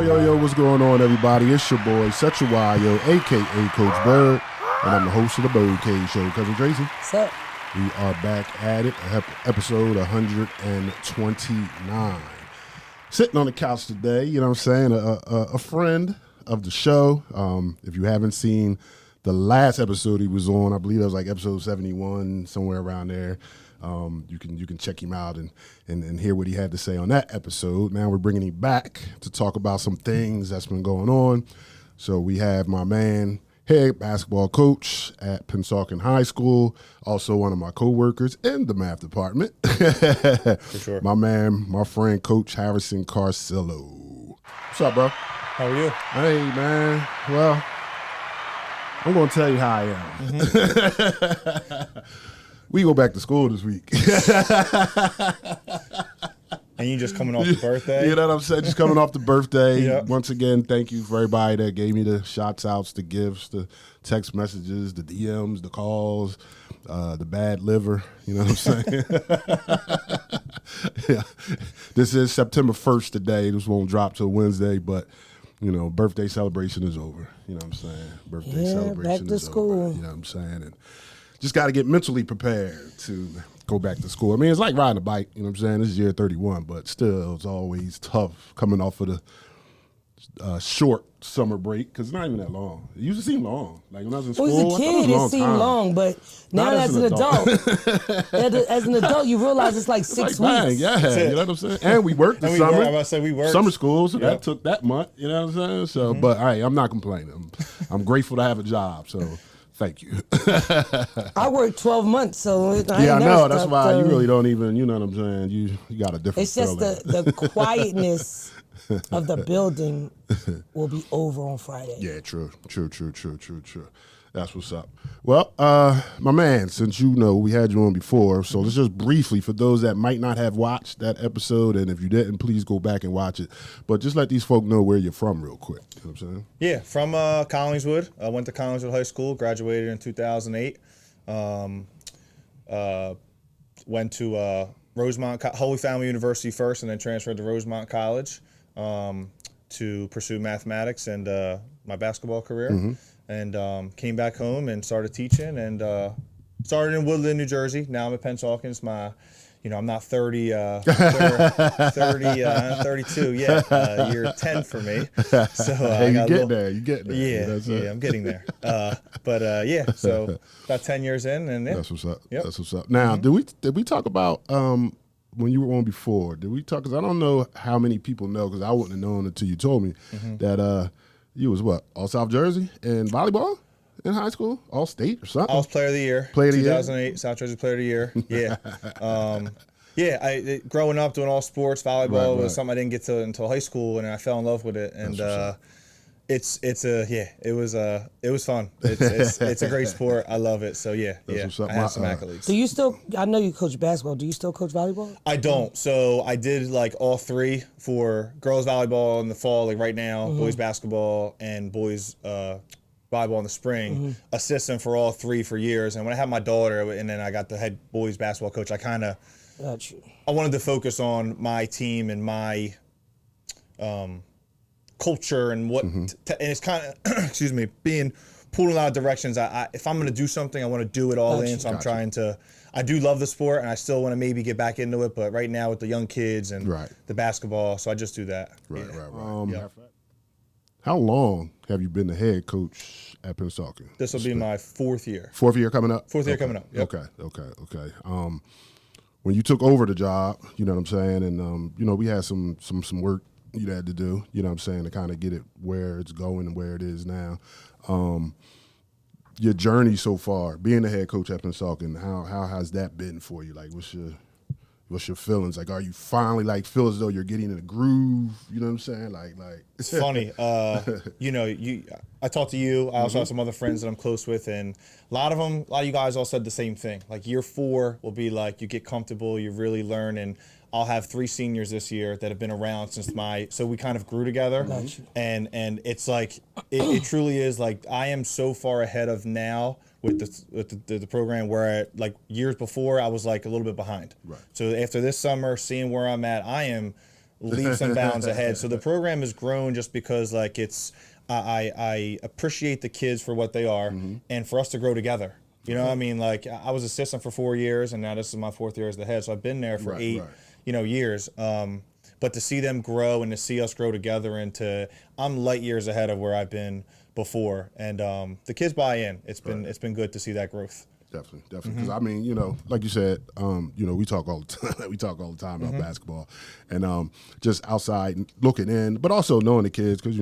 Yo, what's going on, everybody? It's your boy, Sechuayo, a.k.a. Coach Bird, and I'm the host of the BYRDCAGE Show. Cousin Tracy. What's up? We are back at it, episode 129. Sitting on the couch today, you know what I'm saying, a friend of the show. If you haven't seen the last episode he was on, I believe that was like episode 71, somewhere around there. You can check him out and hear what he had to say on that episode. Now we're bringing him back to talk about some things that's been going on. So we have my man, head basketball coach at Pennsauken High School, also one of my coworkers in the math department. For sure. My man, my friend, Coach HARRISON CARSILLO. What's up, bro? How are you? Hey, man. Well, I'm going to tell you how I am. Mm-hmm. We go back to school this week. And you just coming off the birthday? You know what I'm saying? Just coming off the birthday. Yep. Once again, thank you for everybody that gave me the shots outs, the gifts, the text messages, the DMs, the calls, the bad liver. You know what I'm saying? Yeah. This is September 1st today. This won't drop till Wednesday, but you know, birthday celebration is over. You know what I'm saying? Birthday celebration back to is school. over. You know what I'm saying? And just got to get mentally prepared to go back to school. I mean, it's like riding a bike, you know what I'm saying? This is year 31, but still, it's always tough coming off of the short summer break because it's not even that long. It used to seem long. Like when I was in school, Well, as a kid, it seemed long, but now as an adult, as an adult, you realize it's like 6 Like, weeks. yeah, you know what I'm saying? And we worked the summer. I'm about to say we worked. Summer school, so Yep. that took that month, you know what I'm saying? So, but all right, I'm not complaining. I'm grateful to have a job, so thank you. I worked 12 months, so I know. That's why you really don't even, you know what I'm saying? You got a different It's just the quietness of the building will be over on Friday. Yeah, true. That's what's up. Well, my man, since you know we had you on before, so let's just briefly, for those that might not have watched that episode, and if you didn't, please go back and watch it. But just let these folk know where you're from real quick. You know what I'm saying? Yeah, from Collingswood. I went to Collingswood High School, graduated in 2008. Went to Rosemont, Holy Family University first, and then transferred to Rosemont College to pursue mathematics and my basketball career. Mm-hmm. And came back home and started teaching and started in Woodland, New Jersey. Now I'm at Pennsauken. It's my, I'm not 30, 32 yet. Year 10 for me. So hey, you get there. Yeah, I'm getting there. So about 10 years in, and yeah. That's what's up. Yep. That's what's up. Now, did we talk about when you were on before? Did we talk? Because I don't know how many people know, because I wouldn't have known until you told me that. You was what? All South Jersey in volleyball in high school? All state or something? I was player of the year. 2008, South Jersey player of the year. Yeah. Growing up doing all sports, volleyball was something I didn't get to until high school, and I fell in love with it. And it was fun. It's a great sport. I love it. So I have some accolades. Do you still? I know you coach basketball. Do you still coach volleyball? I don't. So I did like all three for girls volleyball in the fall, like right now, boys basketball, and boys volleyball in the spring. Assistant for all three for years. And when I had my daughter, and then I got the head boys basketball coach, I wanted to focus on my team and my culture and what, and it's kind of, excuse me, being pulled in a lot of directions. If I'm going to do something, I want to do it all in. So I'm trying to. I do love the sport, and I still want to maybe get back into it. But right now with the young kids and the basketball, so I just do that. Right. How long have you been the head coach at Pennsauken? This will be my fourth year. Fourth year coming up? Fourth year coming up. Yep. Okay. When you took over the job, you know what I'm saying, and we had some work you had to do, you know what I'm saying, to kind of get it where it's going and where it is now. Your journey so far, being the head coach at Pennsauken, how has that been for you? Like, what's your feelings? Like, are you finally feel as though you're getting in a groove? You know what I'm saying? Like it's funny. I talked to you. I also have some other friends that I'm close with, and a lot of you guys all said the same thing. Like year 4 will be like you get comfortable, you really learn, and I'll have 3 seniors this year that have been around since so we kind of grew together. Gotcha. And it's like, it truly is like, I am so far ahead of now with the program where like years before I was like a little bit behind. Right. So after this summer, seeing where I'm at, I am leaps and bounds ahead. So the program has grown just because like I appreciate the kids for what they are and for us to grow together. You know what I mean? Like I was assistant for 4 years and now this is my 4th year as the head. So I've been there for 8 years. But to see them grow and to see us grow together and I'm light years ahead of where I've been before. And the kids buy in. It's been good to see that growth. Definitely. Because I mean, like you said, we talk all the time. We talk all the time about basketball, and just outside looking in, but also knowing the kids because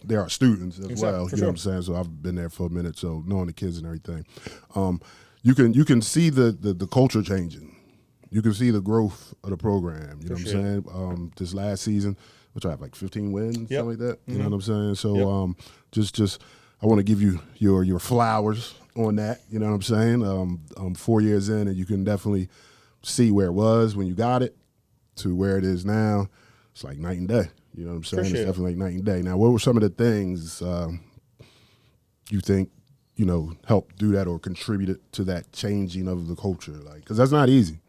they are students as well. You know what I'm saying? So I've been there for a minute, so knowing the kids and everything, you can see the culture changing. You can see the growth of the program. You know what I'm saying? This last season, which I have like 15 wins, something like that. You know what I'm saying? So just I want to give you your flowers on that, you know what I'm saying? 4 years in, and you can definitely see where it was when you got it to where it is now. It's like night and day, you know what I'm saying? It's definitely like night and day. Now, what were some of the things you think, helped do that or contributed to that changing of the culture? Like, because that's not easy.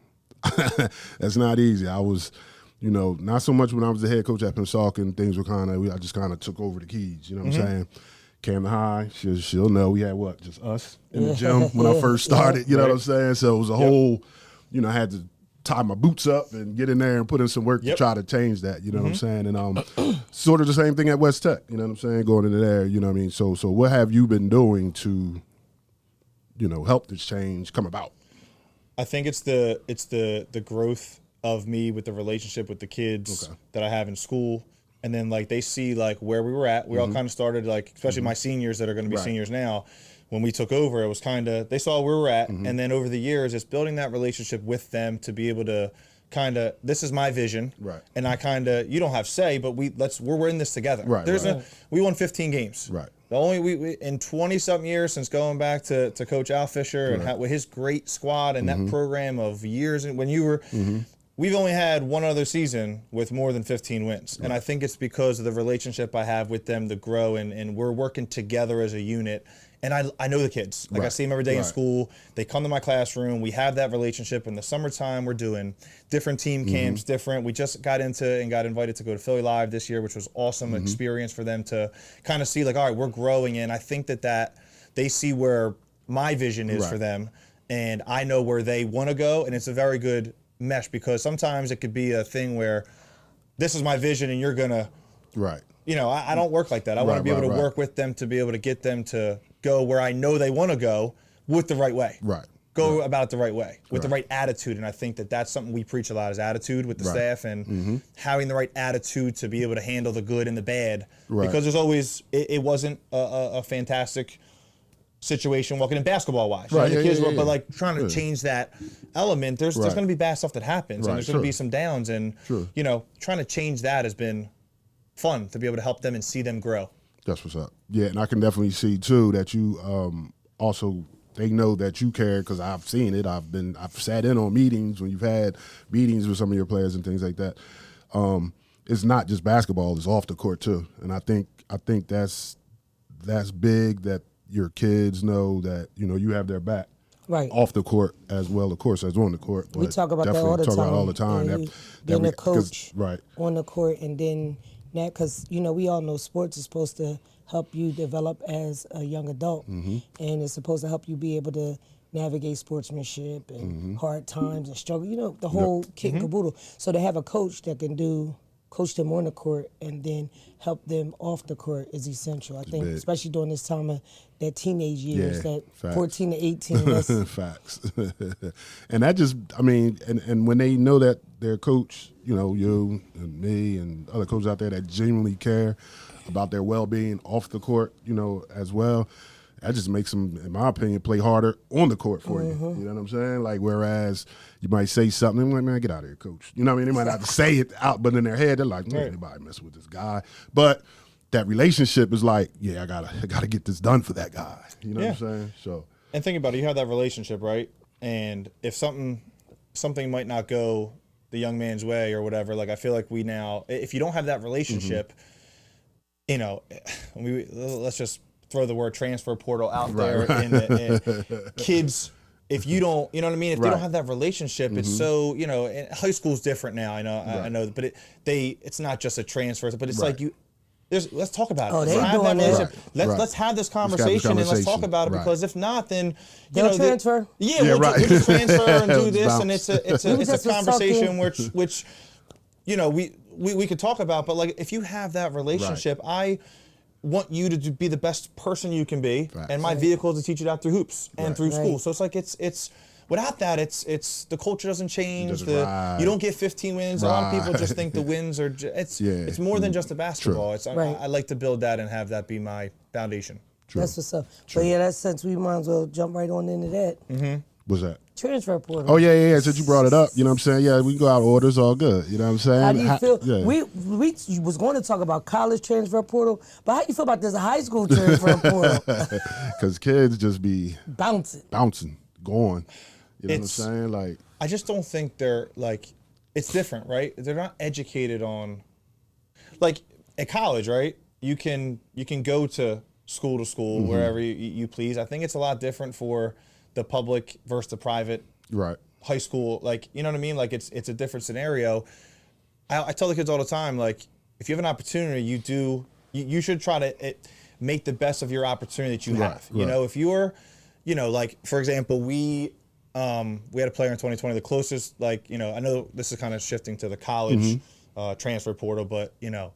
That's not easy. I was, not so much when I was the head coach at Pensacola, things were I just kind of took over the keys, you know what I'm saying? Came to high, she'll know we had just us in the gym when I first started, you know what I'm saying? So it was a whole, I had to tie my boots up and get in there and put in some work to try to change that, you know what I'm saying? And sort of the same thing at West Tech, you know what I'm saying? Going into there, you know what I mean? So what have you been doing to, help this change come about? I think it's the growth of me with the relationship with the kids that I have in school. And then, like, they see, like, where we were at. We all kind of started, like, especially my seniors that are going to be seniors now. When we took over, it was kind of, they saw where we were at. And then over the years, it's building that relationship with them to be able to kind of, this is my vision. Right. And I kind of, you don't have say, but we're in this together. Right. We won 15 games. Right. The only, we in 20-something years since going back to Coach Al Fisher and with his great squad and that program of years, and when you were, we've only had one other season with more than 15 wins. And I think it's because of the relationship I have with them to grow, and we're working together as a unit. And I know the kids. Like I see them every day in school. They come to my classroom. We have that relationship. In the summertime, we're doing different team camps, We just got into and got invited to go to Philly Live this year, which was awesome experience for them to kind of see, like, all right, we're growing. And I think that they see where my vision is for them. And I know where they want to go. And it's a very good mesh, because sometimes it could be a thing where this is my vision and you're gonna I don't work like that. I want to be able to work with them to be able to get them to go where I know they want to go with the right way. Go about it the right way with the right attitude. And I think that's something we preach a lot, is attitude with the staff, and having the right attitude to be able to handle the good and the bad, because there's always it wasn't a fantastic situation walking in basketball wise. But like trying to change that element, there's going to be bad stuff that happens, and there's going to be some downs, and trying to change that has been fun to be able to help them and see them grow. That's what's up. Yeah, and I can definitely see too that you also, they know that you care, because I've seen it. I've sat in on meetings when you've had meetings with some of your players and things like that. It's not just basketball; it's off the court too. And I think that's big, that your kids know that you have their back off the court as well, of course, as on the court. We talk about that all the time. Being a coach on the court, and then that, because we all know sports is supposed to help you develop as a young adult, and it's supposed to help you be able to navigate sportsmanship and hard times and struggle. The whole kit and caboodle. So to have a coach that can coach them on the court and then help them off the court is essential. I think, especially during this time of that teenage years, that facts. 14 to 18. That's facts. And that just, and when they know that their coach, you and me and other coaches out there that genuinely care about their well-being off the court, as well, that just makes them, in my opinion, play harder on the court for you. You know what I'm saying? Like, whereas you might say something, like, man, get out of here, coach. You know what I mean? They might not have to say it out, but in their head, they're like, man, anybody messing with this guy. But that relationship is like, I gotta get this done for that guy. You know what I'm saying? So, and think about it, you have that relationship, right? And if something might not go the young man's way or whatever, like, I feel like we now, if you don't have that relationship, let's just throw the word transfer portal out there. And kids, if you don't, you know what I mean? If they don't have that relationship, it's so, you know, and high school's different now. I know, but it's not just a transfer, but it's like let's talk about it. They doing that. Let's have this conversation and let's talk about it, because if not, then they'll transfer. We'll just transfer and do this, and it's a conversation which you know we could talk about. But like, if you have that relationship, I want you to be the best person you can be, and my vehicle is to teach you that through hoops and through school. So it's like it's without that, it's the culture doesn't change. You don't get 15 wins. A lot of people just think the wins are. It's more than just a basketball. I like to build that and have that be my foundation. That's what's up. But yeah, that sense we might as well jump right on into that. What's that? Transfer portal. Oh yeah. Since you brought it up, you know what I'm saying? Yeah, we can go out orders, all good. You know what I'm saying? How do you feel? Yeah. We was going to talk about college transfer portal, but how do you feel about this high school transfer portal? Because kids just be bouncing, going. You know what I'm saying? Like, I just don't think they're like, it's different, right? They're not educated on, like at college, right? You can go to school wherever you please. I think it's a lot different for the public versus the private high school. Like, you know what I mean? Like it's a different scenario. I tell the kids all the time, like, if you have an opportunity, you should try to make the best of your opportunity that you have. You know, if you're, you know, like for example, we had a player in 2020, the closest, like, you know, I know this is kind of shifting to the college transfer portal, but you know,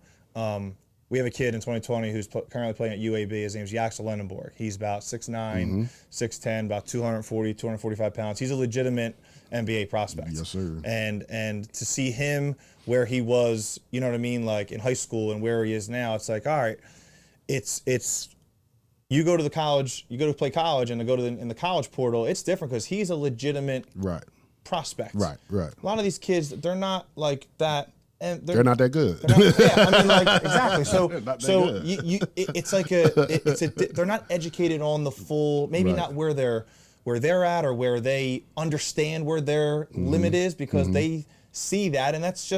we have a kid in 2020 who's currently playing at UAB. His name's Yaxel Lendenborg. He's about 6'9", 6'10", about 240, 245 pounds. He's a legitimate NBA prospect. Yes, sir. And to see him where he was, you know what I mean, like in high school and where he is now, it's like, all right, it's you go to the college, you go to play college, and to go to in the college portal, it's different because he's a legitimate prospect. Right. A lot of these kids, they're not like that. And they're not that good. I mean, like, exactly. So it's like they're not educated on the full, maybe not where they're at or where they understand where their limit is, because they see that, and that's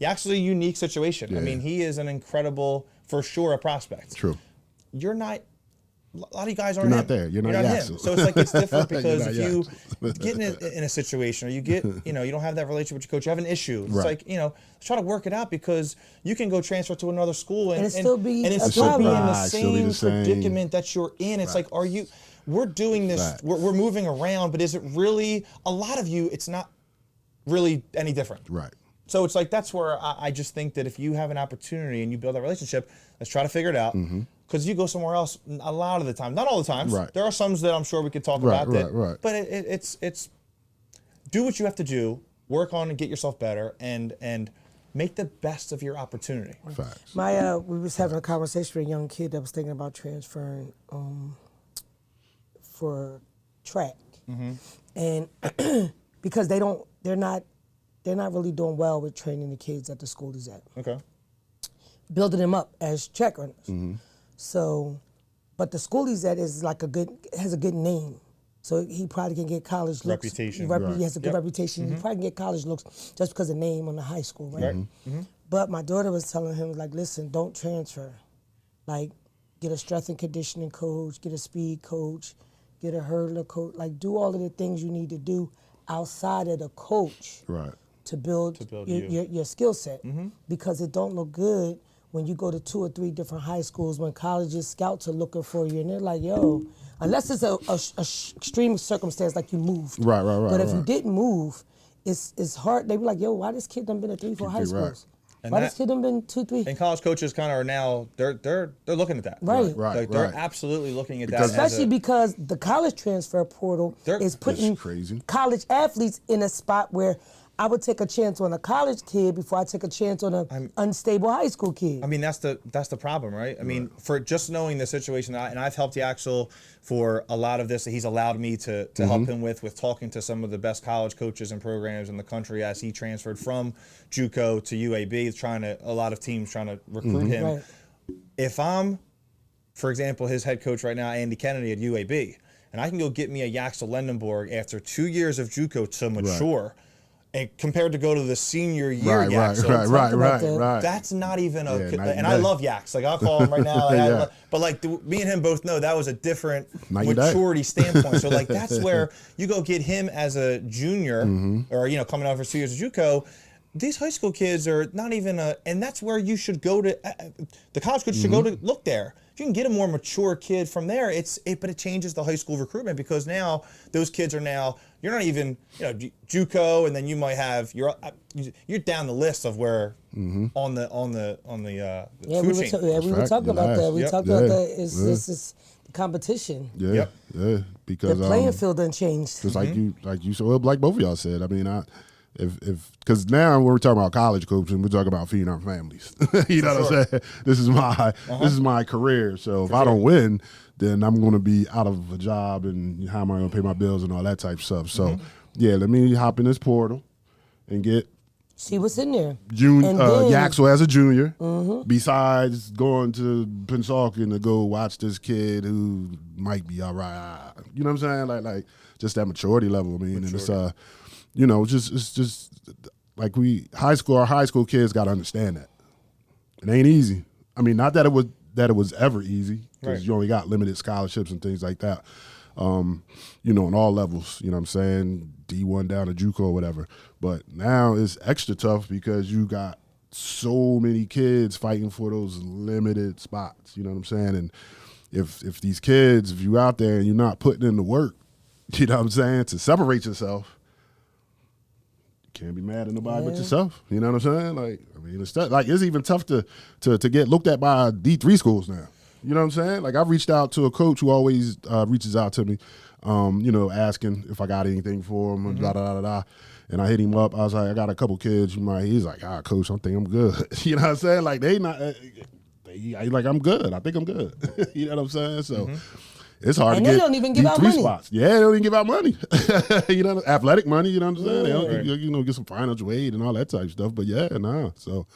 actually a unique situation. I mean, he is an incredible, for sure, a prospect. True. You're not. A lot of you guys aren't. You're not there. You're not him. So it's like it's different because if you get in a situation, or you get, you know, you don't have that relationship with your coach, you have an issue. It's like, you know, try to work it out, because you can go transfer to another school and still be in the same predicament that you're in. It's like, we're doing this, we're moving around, but is it really, a lot of you, it's not really any different. Right. So it's like, that's where I just think that if you have an opportunity and you build that relationship, let's try to figure it out. Because you go somewhere else a lot of the time, not all the times. There are some that I'm sure we could talk about that. But it's do what you have to do, work on and get yourself better, and make the best of your opportunity. Facts. We was having a conversation with a young kid that was thinking about transferring for track, and because they're not really doing well with training the kids at the school he's at. Okay. Building them up as track runners. So, but the school he's at is like has a good name. So he probably can get college looks. Reputation. He has a good reputation. He probably can get college looks just because of the name on the high school, right? But my daughter was telling him, like, listen, don't transfer. Like, get a strength and conditioning coach, get a speed coach, get a hurdler coach. Like, do all of the things you need to do outside of the coach to build your skill set. Because it don't look good when you go to 2 or 3 different high schools, when colleges, scouts are looking for you, and they're like, yo, unless it's a extreme circumstance like you moved. Right. But if you didn't move, it's hard. They be like, yo, why this kid done been to 3, 4 high schools? Why this kid done been 2, 3? And college coaches kind of are now, they're looking at that. Right. They're absolutely looking at that. Especially because the college transfer portal is putting college athletes in a spot where I would take a chance on a college kid before I take a chance on an unstable high school kid. I mean, that's the problem, right? I mean, for just knowing the situation, and I've helped Yaxel for a lot of this that he's allowed me to help him with talking to some of the best college coaches and programs in the country as he transferred from JUCO to UAB, a lot of teams trying to recruit him. Right. If I'm, for example, his head coach right now, Andy Kennedy at UAB, and I can go get me a Yaxel Lendenborg after 2 years of JUCO to mature. And compared to go to the senior year Yaks, right. That's not even a. Yeah, and I love Yaks. Like I'll call him right now. Like, but like me and him both know that was a different maturity standpoint. So like that's where you go get him as a junior, or coming out for 2 years of JUCO. These high school kids are not even and that's where you should go to. The college coach should go to look there. If you can get a more mature kid from there, but it changes the high school recruitment because now those kids are you're not even JUCO, and then you might have you're down the list of where on the food chain. We were talking about that. We talked about that. This is the competition. Yeah, because the playing field done changed. Just like you said, like both of y'all said. I mean, because now when we're talking about college coaching, we're talking about feeding our families. You know what I'm saying? This is my career. So if I don't win, then I'm going to be out of a job, and how am I going to pay my bills and all that type of stuff. So let me hop in this portal and see what's in there. Yaxel as a junior. Besides going to Pensacola to go watch this kid who might be all right. You know what I'm saying? Like just that maturity level. I mean, and it's it's just like our high school kids got to understand that it ain't easy. I mean, not that it was ever easy, because you only got limited scholarships and things like that. On all levels. You know what I'm saying? D1 down to JUCO or whatever. But now it's extra tough because you got so many kids fighting for those limited spots. You know what I'm saying? And if you out there and you're not putting in the work, you know what I'm saying, to separate yourself, can't be mad at nobody but yourself. You know what I'm saying? Like, I mean, it's even tough to get looked at by D3 schools now. You know what I'm saying? Like, I've reached out to a coach who always reaches out to me, asking if I got anything for him, and blah, blah, blah, blah. And I hit him up. I was like, I got a couple kids. He's like, coach, I think I'm good. You know what I'm saying? Like, they not, like, I'm good. I think I'm good. You know what I'm saying? So. It's hard to get. And they don't even give out money. Spots. Yeah, they don't even give out money. Athletic money. You know what I'm saying? They don't, get some financial aid and all that type of stuff. But So,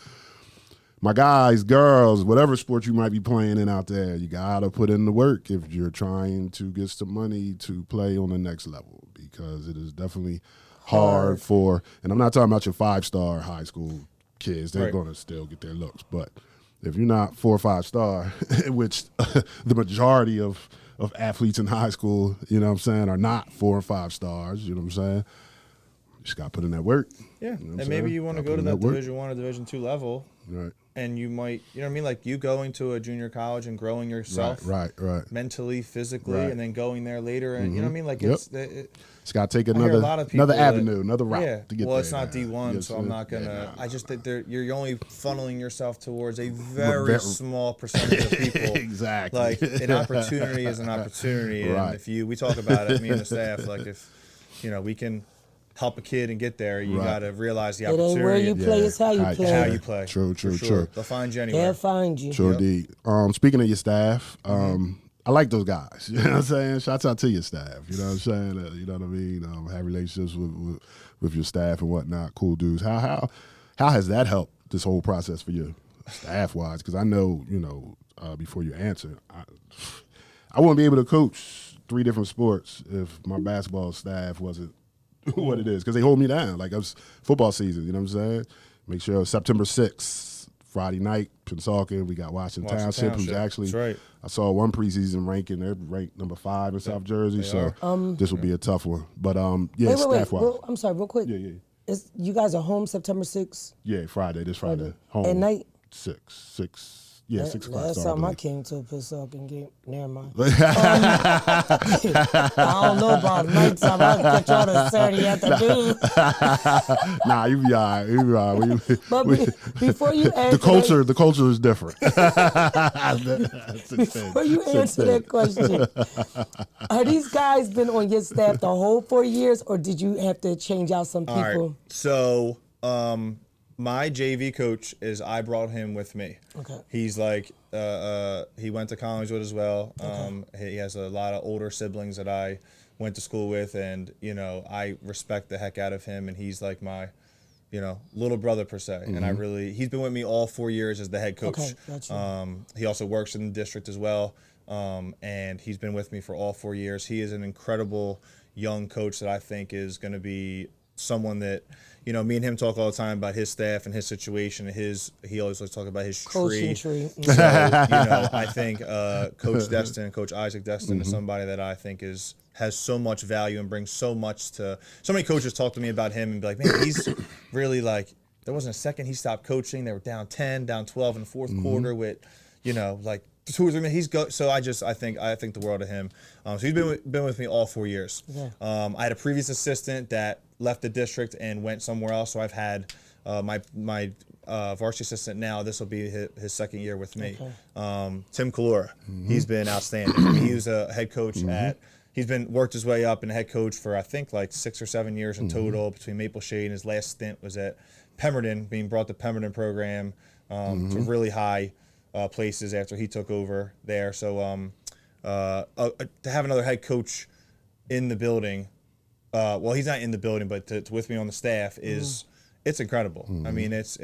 my guys, girls, whatever sport you might be playing in out there, you gotta put in the work if you're trying to get some money to play on the next level, because it is definitely hard for. And I'm not talking about your 5-star high school kids. They're gonna still get their looks, but if you're not 4 or 5-star, which the majority of athletes in high school, you know what I'm saying, are not 4 or 5 stars, you know what I'm saying? You just got to put in that work. Yeah, you know and maybe you want to go to that Division I or Division II level. Right. And you might, you know what I mean, like you going to a junior college and growing yourself. Right. Mentally, physically, and then going there later. And you know what I mean? Like it's got to take another avenue, another route to get there. Well, it's not D1, so I'm not going to. I just think you're only funneling yourself towards a very small percentage of people. Exactly. Like, an opportunity is an opportunity. And if we talk about it, me and the staff, like if, we can help a kid and get there, you got to realize the opportunity. It ain't where you play, it's how you play. How you play. True. They'll find you anywhere. They'll find you. True indeed. Speaking of your staff, I like those guys. You know what I'm saying? Shouts out to your staff. You know what I'm saying? You know what I mean? Have relationships with your staff and whatnot. Cool dudes. How has that helped this whole process for you, staff wise? Because I know, before you answer, I wouldn't be able to coach 3 different sports if my basketball staff wasn't what it is, because they hold me down. Like, it was football season, you know what I'm saying? Make sure September 6th, Friday night, Pensacola, we got Washington Township, who's actually, right. I saw one preseason ranking, they're ranked number 5 in South Jersey, so this will be a tough one. But, staff-wise. I'm sorry, real quick. Yeah. You guys are home September 6th? Yeah, this Friday. Home. At night? 6. Yeah, 6 o'clock. Last time I came to a Pensacola game. Never mind. I don't know about nighttime. I'll catch y'all on Saturday afternoon. Nah, you be all right. But before you answer the culture is different. Before you answer that question, are these guys been on your staff the whole 4 years, or did you have to change out some people? All right. So, my JV coach I brought him with me. Okay. He's like, he went to Collingswood as well. He has a lot of older siblings that I went to school with, and, I respect the heck out of him, and he's like my, little brother per se. And he's been with me all 4 years as the head coach. Okay, gotcha. He also works in the district as well, and he's been with me for all 4 years. He is an incredible young coach that I think is going to be someone that, you know, me and him talk all the time about his staff and his situation. He always likes to talk about his Coaching tree. tree. So, you know, I think Coach Destin, Coach Isaac Destin, Mm-hmm. is somebody that I think has so much value and brings so much to. So many coaches talk to me about him and be like, man, he's really like. There wasn't a second he stopped coaching. They were down 10, down 12 in the fourth Mm-hmm. quarter with, you know, like 2 or 3 minutes. So I think the world of him. So he's been with me all 4 years. Yeah. I had a previous assistant that left the district and went somewhere else. So I've had my varsity assistant now. This will be his second year with me. Okay. Tim Kalura. Mm-hmm. He's been outstanding. I mean, he was a head coach at. He's worked his way up and head coach for I think like 6 or 7 years in total between Maple Shade, and his last stint was at Pemberton, being brought to Pemberton program to really high places after he took over there. So to have another head coach in the building, well, he's not in the building, but to with me on the staff is it's incredible. I mean, it's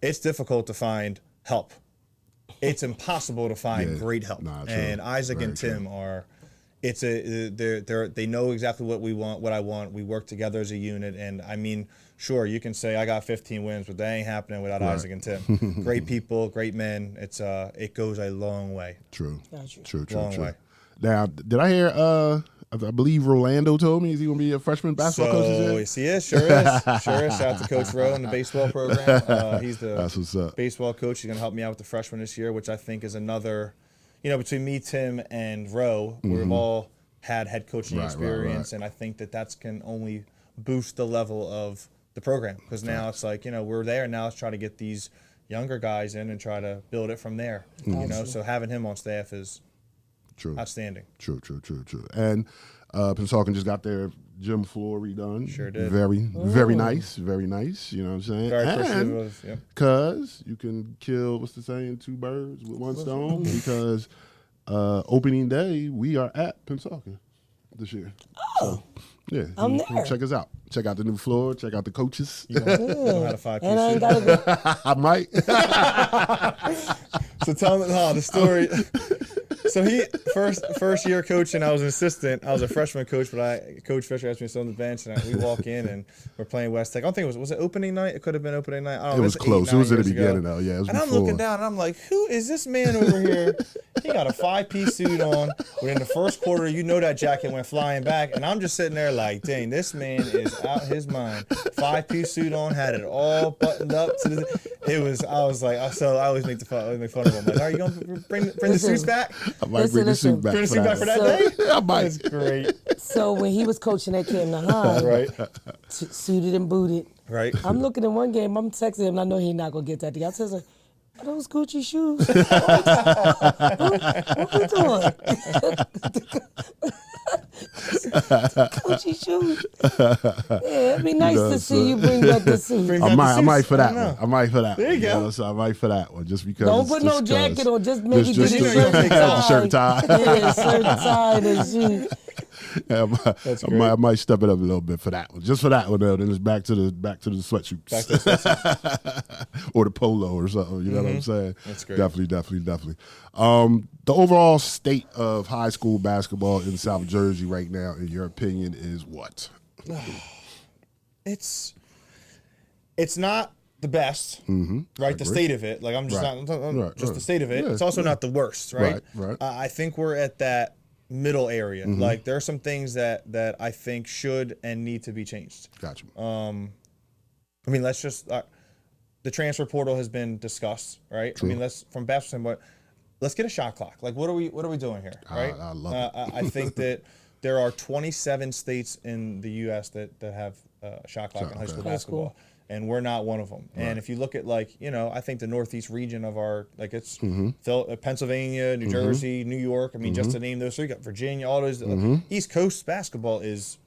difficult to find help. It's impossible to find great help. And Isaac and Tim are. They know exactly what we want, what I want. We work together as a unit, and I mean, sure, you can say I got 15 wins, but that ain't happening without Isaac and Tim. Great people, great men. It goes a long way. True. Gotcha. True. Long way. Now, did I hear? I believe Rolando told me, is he going to be a freshman basketball coach? Yes, he is. Sure is. Shout out to Coach Rowe in the baseball program. He's That's what's the up. baseball coach. He's going to help me out with the freshmen this year, which I think is another. You know, between me, Tim, and Rowe, we've all had head coaching experience, and I think that can only boost the level of the program, because now it's like, you know, we're there, now let's try to get these younger guys in and try to build it from there. You know, so having him on staff is outstanding. True. And Pennsauken just got their gym floor redone. Sure did. Very nice. Very nice. You know what I'm saying? Very appreciative of, yeah. Because you can kill, what's the saying, 2 birds with 1 stone. Because opening day, we are at Pennsauken this year. Oh. So, yeah. I'm there. Check us out. Check out the new floor. Check out the coaches. You know how to 5-piece And I ain't suit. gotta go. I might. So tell me the story. So he first year coaching, I was an assistant. I was a freshman coach, but Coach Fisher asked me to sit on the bench, and we walk in and we're playing West Tech. I don't think was it opening night? It could have been opening night. I don't know, It was close. It was at the beginning, though. Yeah, it was and before. I'm looking down, and I'm like, who is this man over here? He got a 5-piece suit on. But in the first quarter, you know that jacket went flying back, and I'm just sitting there like, dang, this man is out his mind. 5-piece suit on, had it all buttoned up to I was like, so I always make fun of him. I'm like, are you going to bring the suits back? I might bring the suit back. Bring the suit back for that So- day? I might. That's great. So when he was coaching at Camden High, Right. suited and booted, Right. I'm looking at one game, I'm texting him, and I know he's not going to get that together. I says, are those Gucci shoes? What we doing? Gucci shoes. Yeah, it'd be nice to see you bring back the suit. Bring I back the might suits. for that I don't one. I might for that There one. you go. So I might for that one, just because. Don't it's put no just jacket 'cause. on, just maybe Just get the the shirt and tie. shirt and tie. Yeah, shirt and tie and shoes. Yeah, I might step it up a little bit for that one. Just for that one, though. Then it's back to the sweatsuits. Back to the sweatsuits. Or the polo or something. You know what I'm saying? That's great. Definitely. The overall state of high school basketball in South Jersey right now, in your opinion, is what? It's not the best, right? The state of it, like I'm just Right. the state of it. Yeah, It's also not the worst, right? Right. I think we're at that middle area. Like there are some things that I think should and need to be changed. Gotcha. I mean, let's just the transfer portal has been discussed, right? True. I mean, from basketball standpoint, let's get a shot clock. Like, what are we doing here, right? I love it. I think that there are 27 states in the U.S. that have a shot clock in high school basketball, and we're not one of them. Right. And if you look at I think the Northeast region of our it's Pennsylvania, New Jersey, New York. I mean, just to name those three, you got Virginia, all those. East Coast basketball is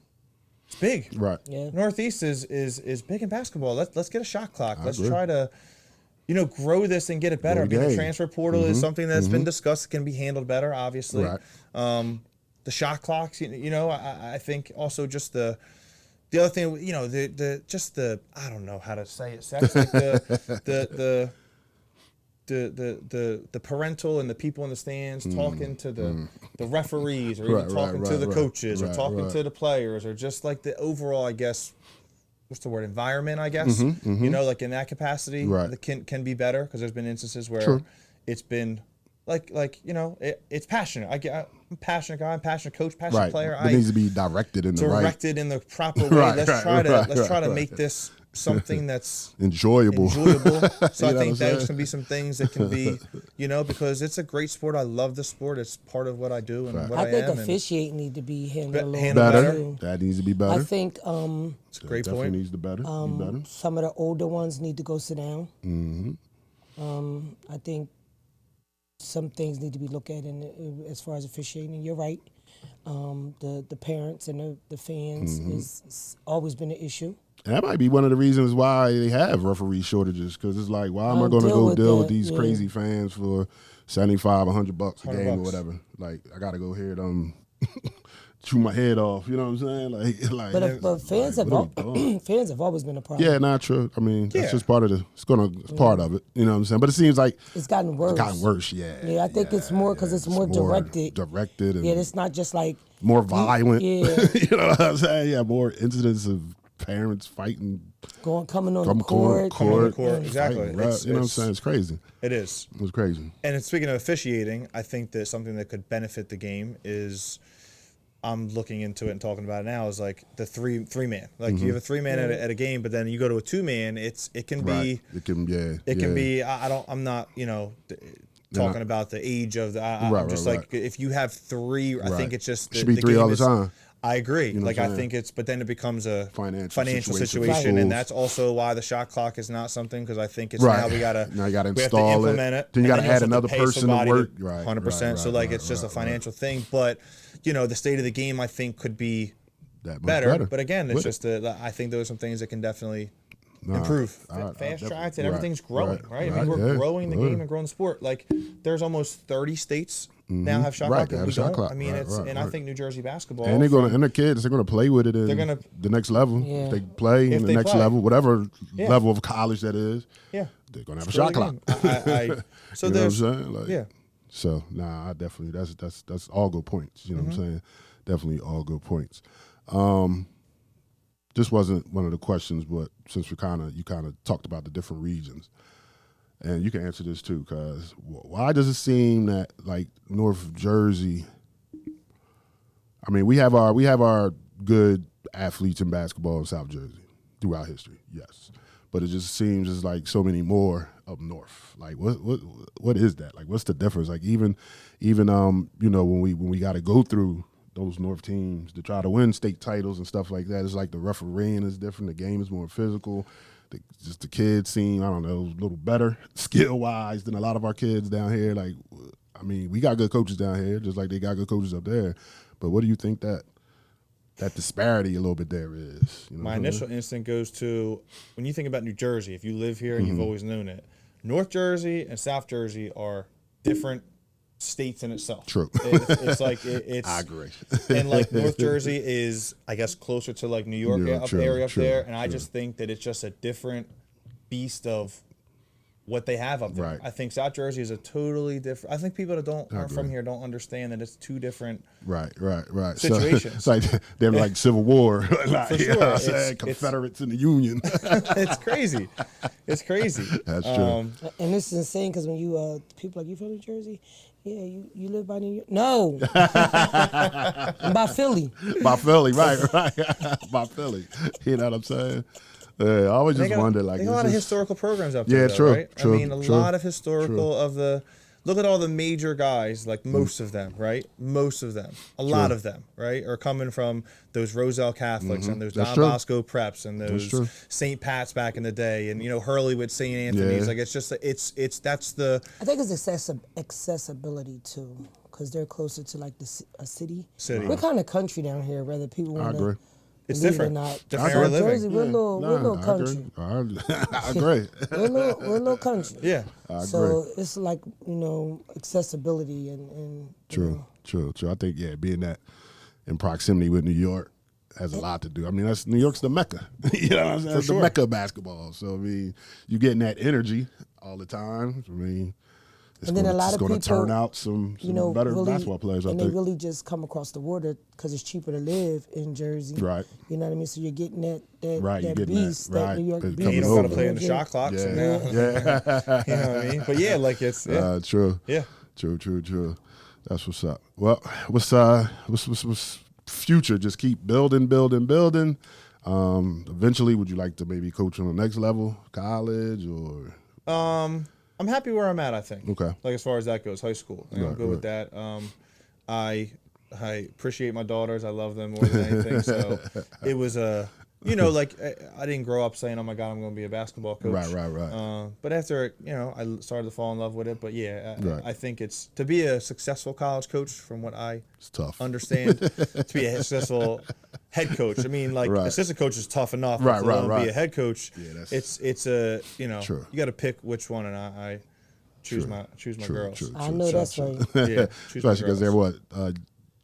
big. Right. Yeah. Northeast is big in basketball. Let's get a shot clock. Let's try to, grow this and get it better. I mean, the transfer portal is something that's been discussed, can be handled better, obviously. Right. The shot clocks, I think also just the other thing, I don't know how to say it, Sex, like the the parental and the people in the stands talking to the referees, or even talking to the coaches, or talking to the players, or just like the overall, I guess, what's the word, environment, I guess, you know, like in that capacity, can be better, because there's been instances where it's been like you know, it's passionate. I'm a passionate guy, I'm a passionate coach, passionate player. It needs to be directed in the proper way. Let's try to make this something that's enjoyable. So I think there's gonna be some things that can be, you know, because it's a great sport. I love the sport. It's part of what I do and what I am. I think officiating need to be handled a little better. That needs to be better. I think it's a great point. Needs to be better. Some of the older ones need to go sit down. I think some things need to be looked at in as far as officiating. And you're right. The parents and the fans has always been an issue. And that might be one of the reasons why they have referee shortages, because it's like, why am I going to go deal with these crazy fans for $75, $100 a game or whatever? Like, I got to go here and chew my head off. You know what I'm saying? But fans have always been a problem. Yeah, not true. I mean, that's just part of it's part of it. You know what I'm saying? But it seems like it's gotten worse. Yeah, I think it's more because it's more directed. And it's not just like more violent. Yeah, you know what I'm saying? Yeah, more incidents of parents fighting, coming on the court. Exactly. You know what I'm saying? It's crazy. It is. It's crazy. And speaking of officiating, I think that something that could benefit the game is, I'm looking into it and talking about it now, is like the three man. Like you have a 3-man at a game, but then you go to a 2-man. It can be. I'm not, you know, talking about the age of the. I'm just like, if you have 3, I think it's just should be 3 all the time. I agree. You know, like, I think but then it becomes a financial situation, and that's also why the shot clock is not something, because I think it's now you got to implement it. Then you got to add another person to work. 100%. So like, it's just a financial thing. But you know, the state of the game, I think, could be better. But again, it's just I think those are some things that can definitely improve. Fast tracks and everything's growing, right? I mean, we're growing the game and growing the sport. Like, there's almost 30 states now have shot clock. And we don't. I mean, I think New Jersey basketball, and the kids, they're gonna play with it. The next level. Yeah. If they play in the next level, whatever level of college that is. Yeah, they're gonna have a shot clock. So you know there's what I'm saying? Like, so I definitely that's all good points. You know what I'm saying? Definitely all good points. This wasn't one of the questions, but since you kind of talked about the different regions, and you can answer this too, because why does it seem that like North Jersey? I mean, we have our good athletes in basketball in South Jersey throughout history, yes, but it just seems there's like so many more up north. Like, what is that? Like, what's the difference? Like, even you know, when we got to go through those North teams to try to win state titles and stuff like that, it's like the refereeing is different. The game is more physical. Just the kids seem, I don't know, a little better skill-wise than a lot of our kids down here. Like, I mean, we got good coaches down here, just like they got good coaches up there. But what do you think that disparity a little bit there is? You know, my initial instinct goes to, when you think about New Jersey, if you live here and you've always known it, North Jersey and South Jersey are different states in itself. True. It's like it's. I agree. And like North Jersey is, I guess, closer to like New York area up there, and I just think that it's just a different beast of what they have up there. Right. I think South Jersey is a totally different. I think people that aren't from here don't understand that it's two different. Right. Situations. So, it's like they're like Civil War, like, for sure. You know what I'm saying? Confederates in the Union. It's crazy. It's crazy. That's true. And this is insane because when you people like, you from New Jersey? Yeah, you live by New York? No. I'm by Philly. By Philly, right. By Philly. You know what I'm saying? I always just wonder, like, they got a lot of historical programs up there. Yeah, true. Right? True. I mean, a lot of historical of the. Look at all the major guys, like most of them, right? Most of them, a lot of them, right, are coming from those Roselle Catholics and those Don Bosco preps and those St. Pat's back in the day, and Hurley with St. Anthony's. Like, it's just that's the. I think it's accessibility too, because they're closer to like a city. We're kind of country down here, whether people want to. It's different. Different Jersey, we're a little country. I agree. We're a little country. Yeah. So it's like, accessibility and True. I think, being that in proximity with New York, has a lot to do. I mean, that's New York's the Mecca. You know what I'm saying? It's sure. the Mecca of basketball. So, I mean, you're getting that energy all the time. I mean, it's going to turn out some better really, basketball players, I think. And they really just come across the water because it's cheaper to live in Jersey. Right. You know what I mean? So you're getting that beast, that New York beast. You don't got to play in the shot clock. Yeah. So now, you know what I mean? But yeah, like it's true. Yeah. True. That's what's up. Well, what's future? Just keep building. Eventually, would you like to maybe coach on the next level, college, or? I'm happy where I'm at, I think. Okay. Like as far as that goes, high school. I'm good with that. I appreciate my daughters. I love them more than anything. So it was like I didn't grow up saying, "Oh my God, I'm going to be a basketball coach." Right. But after I started to fall in love with it. But yeah, I think it's to be a successful college coach, from what I understand, to be a successful head coach. I mean, like assistant coach is tough enough. Right. Be a head coach. Yeah, it's a True. You got to pick which one, and I choose my girls. True. I know that's right. Yeah, especially because they're what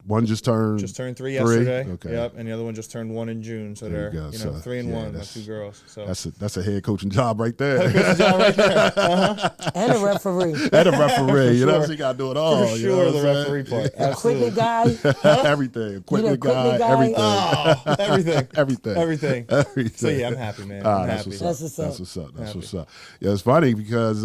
one just turned 3 yesterday. Okay. Yep, and the other one just turned 1 in June. So they're 3 and 1. That's 2 girls. So that's a head coaching job right there. And a referee. You know, so you got to do it all. For sure, the referee part. Equipment guy. Everything. Equipment guy. Everything. Everything. So yeah, I'm happy, man. I'm happy. That's what's up. That's what's up. Yeah, it's funny because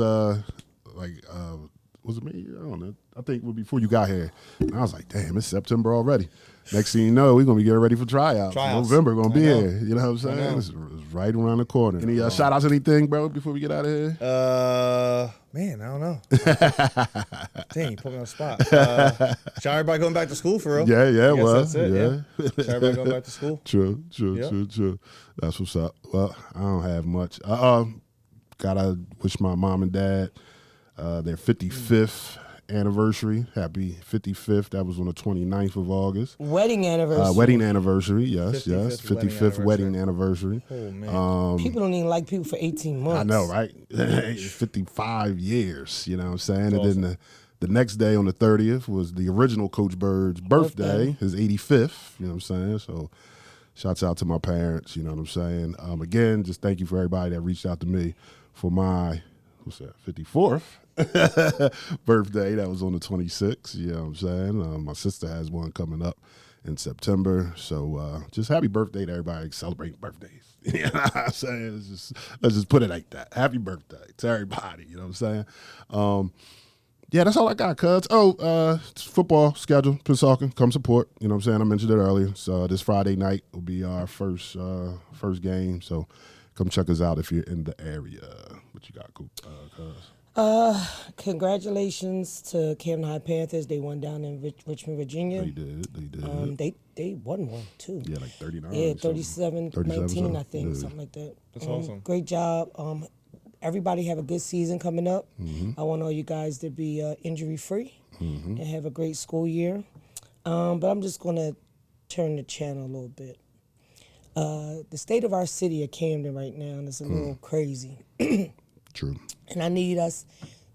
was it me? I don't know. I think it was before you got here. And I was like, damn, it's September already. Next thing you know, we're going to be getting ready for tryouts. November going to be here. You know what I'm saying? It's right around the corner. Any shout outs, anything, bro, before we get out of here? Man, I don't know. Dang, you put me on the spot. Shout everybody going back to school for real. Yeah, well. That's it, yeah. Shout everybody going back to school. True. That's what's up. Well, I don't have much. Gotta wish my mom and dad their 55th anniversary. Happy 55th. That was on the 29th of August. Wedding anniversary. Wedding anniversary, yes. 55th wedding anniversary. Oh, man. People don't even like people for 18 months. I know, right? 55 years, you know what I'm saying? That's and awesome. then the next day on the 30th was the original Coach Bird's birthday, his 85th, you know what I'm saying? So shouts out to my parents, you know what I'm saying? Again, just thank you for everybody that reached out to me for my, 54th birthday. That was on the 26th, you know what I'm saying? My sister has one coming up in September. So just happy birthday to everybody celebrating birthdays. You know what I'm saying? Let's just put it like that. Happy birthday to everybody, you know what I'm saying? Yeah, that's all I got, cuz. Football schedule, Pisauken, come support. You know what I'm saying? I mentioned it earlier. So this Friday night will be our first game. So come check us out if you're in the area. What you got, cuz? Congratulations to Camden High Panthers. They won down in Richmond, Virginia. They did. They won one, too. Yeah, like 39. Yeah, 37-19, I think, something like that. That's awesome. Great job. Everybody have a good season coming up. Mm-hmm. I want all you guys to be injury-free and have a great school year. But I'm just going to turn the channel a little bit. The state of our city of Camden right now is a little crazy. True. And I need us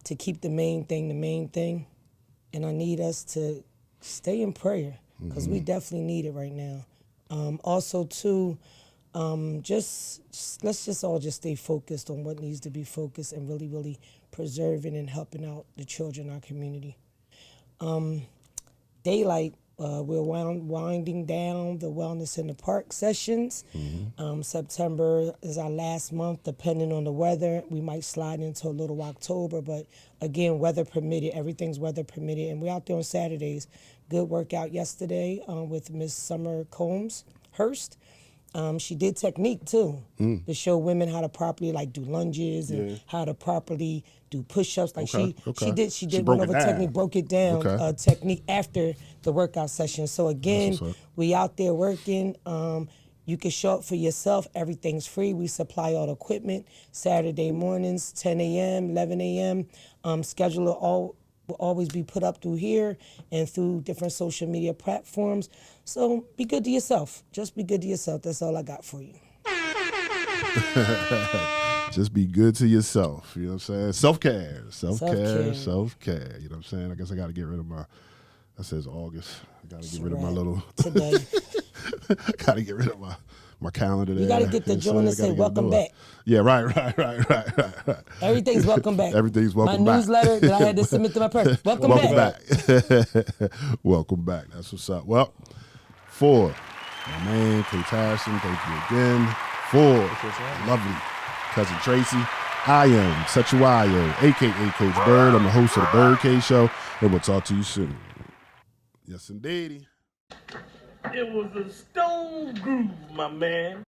to keep the main thing. And I need us to stay in prayer because we definitely need it right now. Also, too, let's just all just stay focused on what needs to be focused and really, really preserving and helping out the children in our community. Daylight, we're winding down the Wellness in the Park sessions. September is our last month, depending on the weather. We might slide into a little October, but again, weather permitted. Everything's weather permitted. And we're out there on Saturdays. Good workout yesterday with Miss Summer Combs Hurst. She did technique too to show women how to properly do lunges and how to properly do push-ups. She went over technique, broke it down, technique after the workout session. So again, we out there working. You can show up for yourself. Everything's free. We supply all the equipment. Saturday mornings, 10 a.m., 11 a.m. Schedule will always be put up through here and through different social media platforms. So be good to yourself. Just be good to yourself. That's all I got for you. Just be good to yourself. You know what I'm saying? Self-care. You know what I'm saying? I guess I got to get rid of that says August. I got to get rid of my little. Today. Gotta get rid of my calendar there. You gotta get the joint and say welcome back. Yeah, right. Everything's welcome back. Everything's welcome back. back. My newsletter that I had to submit to my person. Welcome back. Welcome back. That's what's up. Well, for my man, Coach Harrison, thank you again. For lovely cousin Tracy, I am Sechuayo, a.k.a. Coach Bird. I'm the host of the BYRDCAGE Show, and we'll talk to you soon. Yes, indeedy. It was a stone groove, my man.